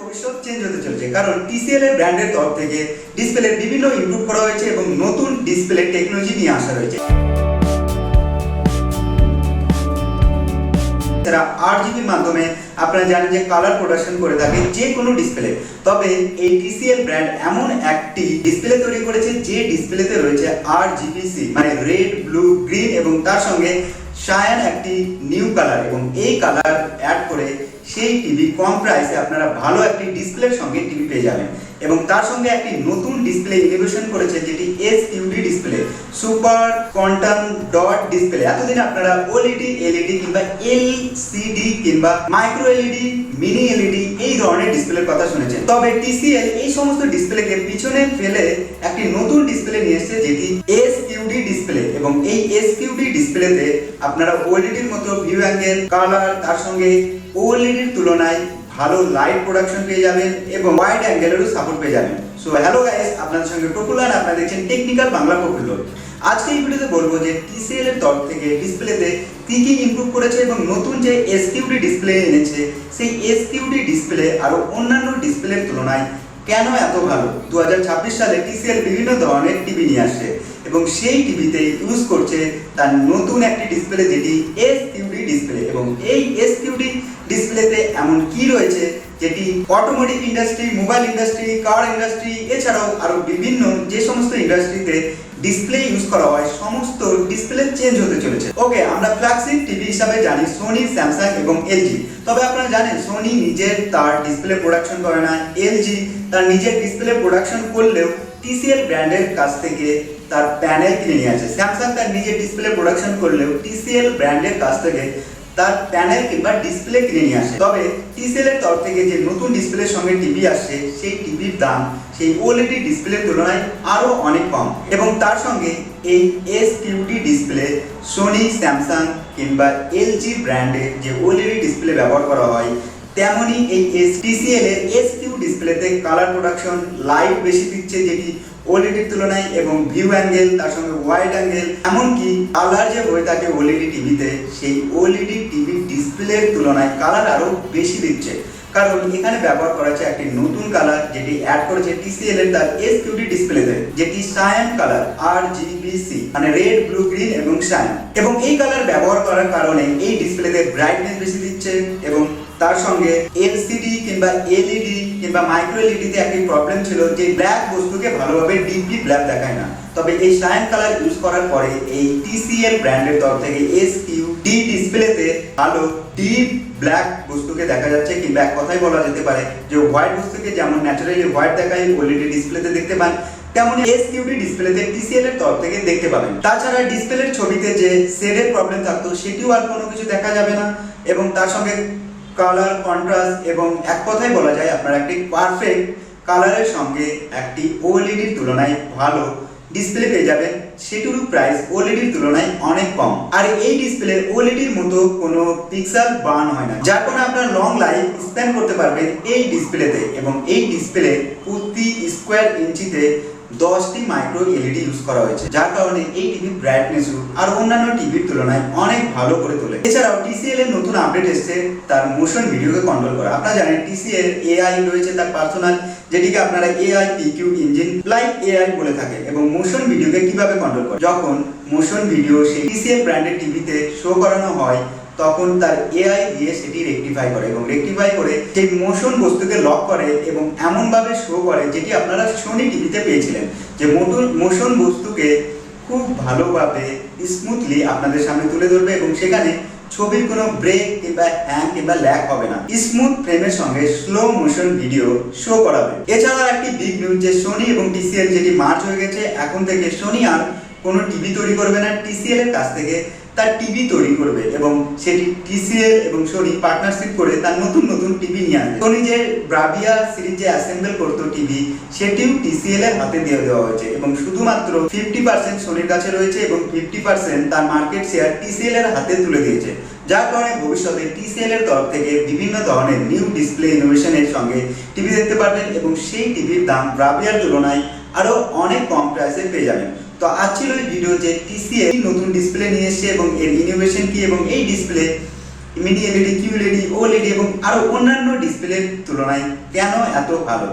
ভবিষ্যৎ চেঞ্জ হতে চলেছে, কারণ TCL এর ব্র্যান্ডের তরফ থেকে ডিসপ্লে বিভিন্ন ইমপ্রুভ করা হয়েছে এবং নতুন ডিসপ্লে টেকনোলজি নিয়ে আসা হয়েছে। তারা RGB মাধ্যমে আপনারা জানেন যে কালার প্রোডাকশন করে থাকে যে কোনো ডিসপ্লে। তবে এই TCL ব্র্যান্ড এমন একটি ডিসপ্লে তৈরি করেছে যে ডিসপ্লেতে রয়েছে RGBC মানে রেড, ব্লু, গ্রিন এবং তার সঙ্গে শায়ান একটি নিউ কালার, এবং এই কালার অ্যাড করে সেই টিভি কম প্রাইসে আপনারা ভালো একটি ডিসপ্লের সঙ্গে টিভি পেয়ে যাবেন। এবং তার সঙ্গে একটি নতুন ডিসপ্লে ইনোভেশন করেছে যেটি SQD display, super quantum dot display. এতদিন আপনারা OLED, LED কিংবা LCD কিংবা মাইক্রো LED, মিনি LED এই ধরনের ডিসপ্লের কথা শুনেছেন। তবে TCL এই সমস্ত ডিসপ্লেকে পিছনে ফেলে একটি নতুন ডিসপ্লে নিয়ে এসেছে যেটি SQD ডিসপ্লে, এবং এই SQD ডিসপ্লেতে আপনারা OLED এর মতো ভিউ অ্যাঙ্গেল, কালার, তার সঙ্গে OLED এর তুলনায় ভালো লাইট প্রোডাকশন পেয়ে যাবেন এবং ওয়াইড অ্যাঙ্গেলেরও সাপোর্ট পেয়ে যাবেন। সো হ্যালো গাইস, আপনাদের সঙ্গে প্রফুল্লান, আপনারা দেখছেন টেকনিক্যাল বাংলা প্রফুল্ল। আজকে এই ভিডিওতে বলবো যে TCL এর তরফ থেকে ডিসপ্লেতে কি কি ইমপ্রুভ করেছে এবং নতুন যে SQD ডিসপ্লে এনেছে সেই SQD ডিসপ্লে আরো অন্যান্য ডিসপ্লের তুলনায় কেন এত ভালো। 2026 সালে TCL বিভিন্ন ধরনের টিভি নিয়ে আসছে এবং সেই টিভিতে ইউজ করছে তার নতুন একটি ডিসপ্লে যেটি SQD ডিসপ্লে। এবং এই SQD ডিসপ্লেতে এমন কি রয়েছে যেটি অটোমোটিভ ইন্ডাস্ট্রি, মোবাইল ইন্ডাস্ট্রি, কার ইন্ডাস্ট্রি এছাড়াও আরো বিভিন্ন যে সমস্ত ইন্ডাস্ট্রিতে ডিসপ্লে ইউজ করা হয় সমস্ত ডিসপ্লে চেঞ্জ হতে চলেছে। ওকে, আমরা ফ্ল্যাগশিপ টিভি হিসাবে জানি সোনি, স্যামসাং এবং LG। তবে আপনারা জানেন সোনি নিজের তার ডিসপ্লে প্রোডাকশন করে না, LG তার নিজের ডিসপ্লে প্রোডাকশন করলেও TCL ব্র্যান্ডের কাছ থেকে তার প্যানেল কিনে নিয়ে আসে। স্যামসাং তার নিজের ডিসপ্লে প্রোডাকশন করলেও TCL ব্র্যান্ডের কাছ থেকে তার প্যানেল কিংবা ডিসপ্লে কিনে নিয়ে আসে। তবে TCL এর তরফ থেকে যে নতুন ডিসপ্লের সঙ্গে টিভি আসছে সেই টিভির দাম সেই OLED ডিসপ্লের তুলনায় আরো অনেক কম, এবং তার সঙ্গে এই SQD ডিসপ্লে সোনি, স্যামসাং কিংবা LG ব্র্যান্ডের যে OLED ডিসপ্লে ব্যবহার করা হয় তেমনি এই TCL এর SQ ডিসপ্লেতে কালার প্রোডাকশন, লাইট বেশি দিচ্ছে যেটি OLED এর তুলনায়, এবং ভিউ অ্যাঙ্গেল, তার সঙ্গে ওয়াইড অ্যাঙ্গেল, এমনকি কালার যে হয়ে থাকে OLED টিভিতে সেই OLED টিভি ডিসপ্লের তুলনায় কালার আরো বেশি দিচ্ছে। কারণ এখানে ব্যবহার করা হচ্ছে একটি নতুন কালার যেটি অ্যাড করেছে TCL এর তার SQD ডিসপ্লেতে, যেটি শায়ান কালার RGBC মানে রেড, ব্লু, গ্রিন এবং শায়ান। এবং এই কালার ব্যবহার করার কারণে এই ডিসপ্লেতে ব্রাইটনেস বেশি দিচ্ছে, এবং তার সঙ্গে LCD কিংবা LED কিংবা মাইক্রো LED তে একটি প্রবলেম ছিল যে ব্ল্যাক বস্তুকে ভালোভাবে ডিপলি ব্ল্যাক দেখায় না। তবে এই শাইন কালার ইউজ করার পরে এই TCL ব্র্যান্ডের তরফ থেকে SQD ডিসপ্লেতে ভালো ডিপ ব্ল্যাক বস্তুকে দেখা যাচ্ছে, কিংবা এক কথাই বলা যেতে পারে যে হোয়াইট বস্তুকে যেমন ন্যাচারালি হোয়াইট দেখায় OLED ডিসপ্লেতে দেখতে পান তেমনি SQD ডিসপ্লেতে TCL এর তরফ থেকে দেখতে পাবেন। তাছাড়া ডিসপ্লের ছবিতে যে শেডের প্রবলেম থাকতো সেটিও আর কোনো কিছু দেখা যাবে না, এবং তার সঙ্গে কালার, কন্ট্রাস্ট এবং এক কথাই বলা যায় আপনারা একটি পারফেক্ট কালারের সঙ্গে একটি OLED এর তুলনায় ভালো ডিসপ্লে পেয়ে যাবেন। সেটুরু প্রাইস OLED এর তুলনায় অনেক কম, আর এই ডিসপ্লে OLED এর মতো কোনো পিক্সেল বার্ন হয় না, যার কারণে আপনারা লং লাইফ স্পেন্ড করতে পারবেন এই ডিসপ্লেতে। এবং এই ডিসপ্লে প্রতি স্কোয়ার ইঞ্চিতে 10টি মাইক্রো LED ইউজ করা হয়েছে, যার কারণে এই টিভির ব্রাইটনেস আর অন্যান্য টিভির তুলনায় অনেক ভালো করে তোলে। এছাড়াও TCL এর নতুন আপডেট এসেছে তার মোশন ভিডিওকে কন্ট্রোল করা। আপনারা জানেন TCL AI রয়েছে তার পার্সোনাল, যেটিকে আপনারা AI PQ engine like AI বলে থাকে। এবং মোশন ভিডিওকে কিভাবে কন্ট্রোল করে, যখন মোশন ভিডিও সেই TCL ব্র্যান্ডের টিভিতে শো করানো হয় তখন তার AI দিয়ে সেটি রেকটিফাই করে, এবং রেকটিফাই করে সেই মোশন বস্তুকে লক করে এবং এমন ভাবে শো করে যেটি আপনারা সোনি টিভিতে পেয়েছিলেন, যে মোশন বস্তুকে খুব ভালোভাবে স্মুথলি আপনাদের সামনে তুলে ধরবে এবং সেখানে ছবির কোনো ব্রেক কিংবা হ্যাং কিংবা ল্যাগ হবে না, স্মুথ ফ্রেমের সঙ্গে স্লো মোশন ভিডিও শো করাবে। এছাড়া একটি বিগ নিউজ যে সোনি এবং TCL যেটি মার্জ হয়ে গেছে, এখন থেকে সোনি আর কোনো টিভি তৈরি করবে না, TCL এর কাছ থেকে তার টিভি তৈরি করবে, এবং সেটি TCL এবং সোনি পার্টনারশিপ করে তার নতুন নতুন টিভি নিয়ে আসবে। সোনি যে ব্রাভিয়া সিরিজ যে অ্যাসেম্বল করতো টিভি সেটিও TCL এর হাতে দিয়ে দেওয়া হয়েছে, এবং শুধুমাত্র 50% সোনির কাছে রয়েছে এবং 50% তার মার্কেট শেয়ার TCL এর হাতে তুলে দিয়েছে, যার কারণে ভবিষ্যতে TCL এর তরফ থেকে বিভিন্ন ধরনের নিউ ডিসপ্লে ইনোভেশনের সঙ্গে টিভি দেখতে পারবেন, এবং সেই টিভির দাম ব্রাভিয়ার তুলনায় আরো অনেক কম প্রাইসে পেয়ে যাবেন। তো আজ ছিল এই ভিডিও যে TCL নতুন ডিসপ্লে নিয়ে এসেছে এবং এর ইনোভেশন কি এবং এই display mini LED, QLED, OLED এবং আরো অন্যান্য ডিসপ্লের তুলনায় কেন এত ভালো।